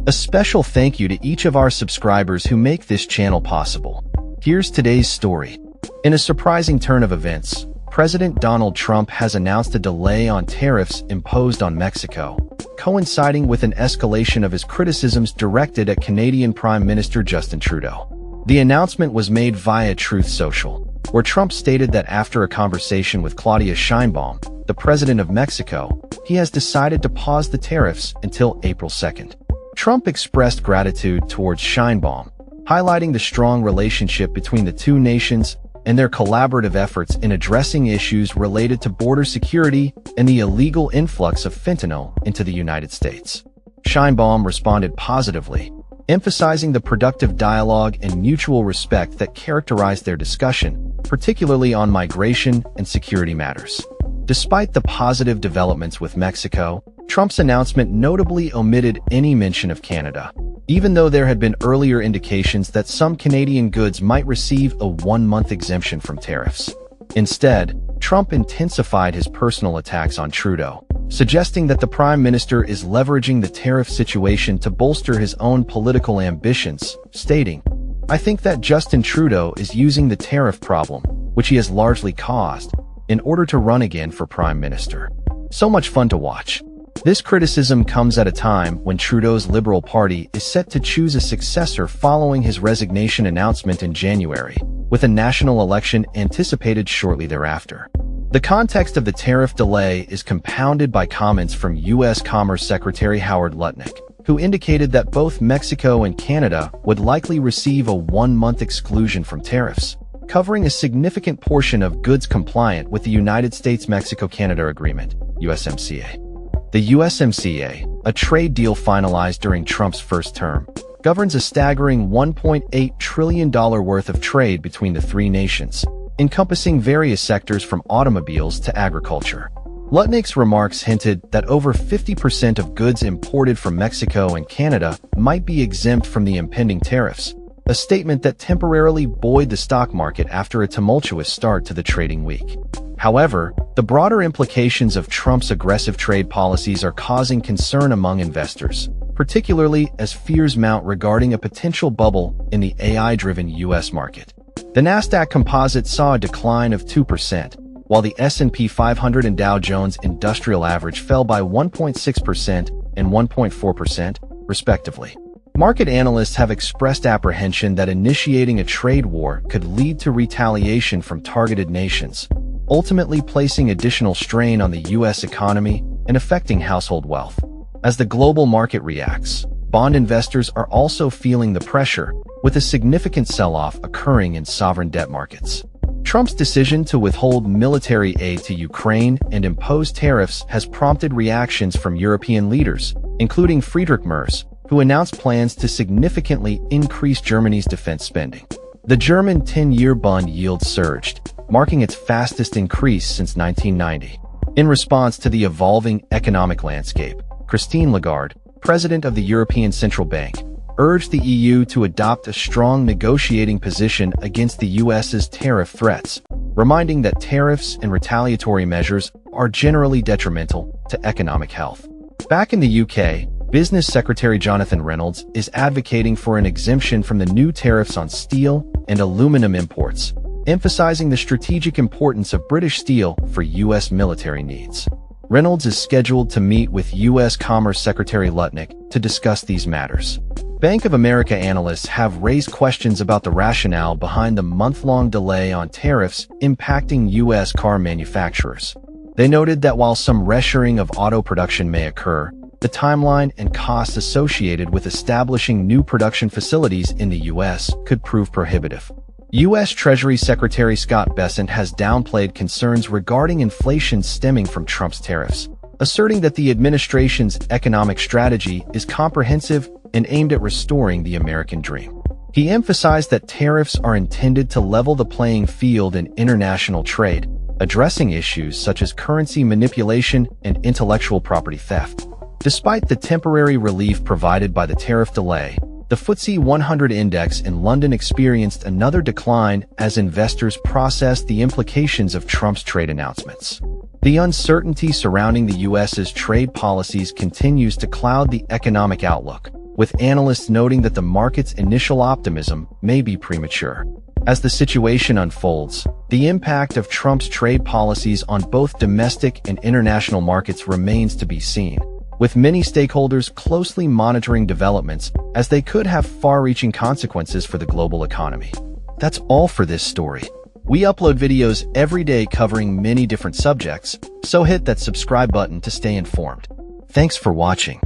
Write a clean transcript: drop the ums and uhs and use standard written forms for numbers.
A special thank you to each of our subscribers who make this channel possible. Here's today's story. In a surprising turn of events, President Donald Trump has announced a delay on tariffs imposed on Mexico, coinciding with an escalation of his criticisms directed at Canadian Prime Minister Justin Trudeau. The announcement was made via Truth Social, where Trump stated that after a conversation with Claudia Sheinbaum, the president of Mexico, he has decided to pause the tariffs until April 2nd. Trump expressed gratitude towards Sheinbaum, highlighting the strong relationship between the two nations and their collaborative efforts in addressing issues related to border security and the illegal influx of fentanyl into the United States. Sheinbaum responded positively, emphasizing the productive dialogue and mutual respect that characterized their discussion, particularly on migration and security matters. Despite the positive developments with Mexico, Trump's announcement notably omitted any mention of Canada, even though there had been earlier indications that some Canadian goods might receive a one-month exemption from tariffs. Instead, Trump intensified his personal attacks on Trudeau, suggesting that the Prime Minister is leveraging the tariff situation to bolster his own political ambitions, stating, "I think that Justin Trudeau is using the tariff problem, which he has largely caused, in order to run again for Prime Minister." So much fun to watch. This criticism comes at a time when Trudeau's Liberal Party is set to choose a successor following his resignation announcement in January, with a national election anticipated shortly thereafter. The context of the tariff delay is compounded by comments from U.S. Commerce Secretary Howard Lutnick, who indicated that both Mexico and Canada would likely receive a one-month exclusion from tariffs, covering a significant portion of goods compliant with the United States-Mexico-Canada Agreement, USMCA. The USMCA, a trade deal finalized during Trump's first term, governs a staggering $1.8 trillion worth of trade between the three nations, encompassing various sectors from automobiles to agriculture. Lutnick's remarks hinted that over 50% of goods imported from Mexico and Canada might be exempt from the impending tariffs, a statement that temporarily buoyed the stock market after a tumultuous start to the trading week. However, the broader implications of Trump's aggressive trade policies are causing concern among investors, particularly as fears mount regarding a potential bubble in the AI-driven U.S. market. The Nasdaq Composite saw a decline of 2%, while the S&P 500 and Dow Jones Industrial Average fell by 1.6% and 1.4%, respectively. Market analysts have expressed apprehension that initiating a trade war could lead to retaliation from targeted nations, ultimately placing additional strain on the U.S. economy and affecting household wealth. As the global market reacts, bond investors are also feeling the pressure, with a significant sell-off occurring in sovereign debt markets. Trump's decision to withhold military aid to Ukraine and impose tariffs has prompted reactions from European leaders, including Friedrich Merz, who announced plans to significantly increase Germany's defense spending. The German 10-year bond yield surged, marking its fastest increase since 1990. In response to the evolving economic landscape, Christine Lagarde, president of the European Central Bank, urged the EU to adopt a strong negotiating position against the US's tariff threats, reminding that tariffs and retaliatory measures are generally detrimental to economic health. Back in the UK, Business Secretary Jonathan Reynolds is advocating for an exemption from the new tariffs on steel and aluminum imports, emphasizing the strategic importance of British steel for U.S. military needs. Reynolds is scheduled to meet with U.S. Commerce Secretary Lutnick to discuss these matters. Bank of America analysts have raised questions about the rationale behind the month-long delay on tariffs impacting U.S. car manufacturers. They noted that while some reshoring of auto production may occur, the timeline and costs associated with establishing new production facilities in the U.S. could prove prohibitive. U.S. Treasury Secretary Scott Bessent has downplayed concerns regarding inflation stemming from Trump's tariffs, asserting that the administration's economic strategy is comprehensive and aimed at restoring the American dream. He emphasized that tariffs are intended to level the playing field in international trade, addressing issues such as currency manipulation and intellectual property theft. Despite the temporary relief provided by the tariff delay, the FTSE 100 index in London experienced another decline as investors processed the implications of Trump's trade announcements. The uncertainty surrounding the U.S.'s trade policies continues to cloud the economic outlook, with analysts noting that the market's initial optimism may be premature. As the situation unfolds, the impact of Trump's trade policies on both domestic and international markets remains to be seen, with many stakeholders closely monitoring developments as they could have far-reaching consequences for the global economy. That's all for this story. We upload videos every day covering many different subjects, so hit that subscribe button to stay informed. Thanks for watching.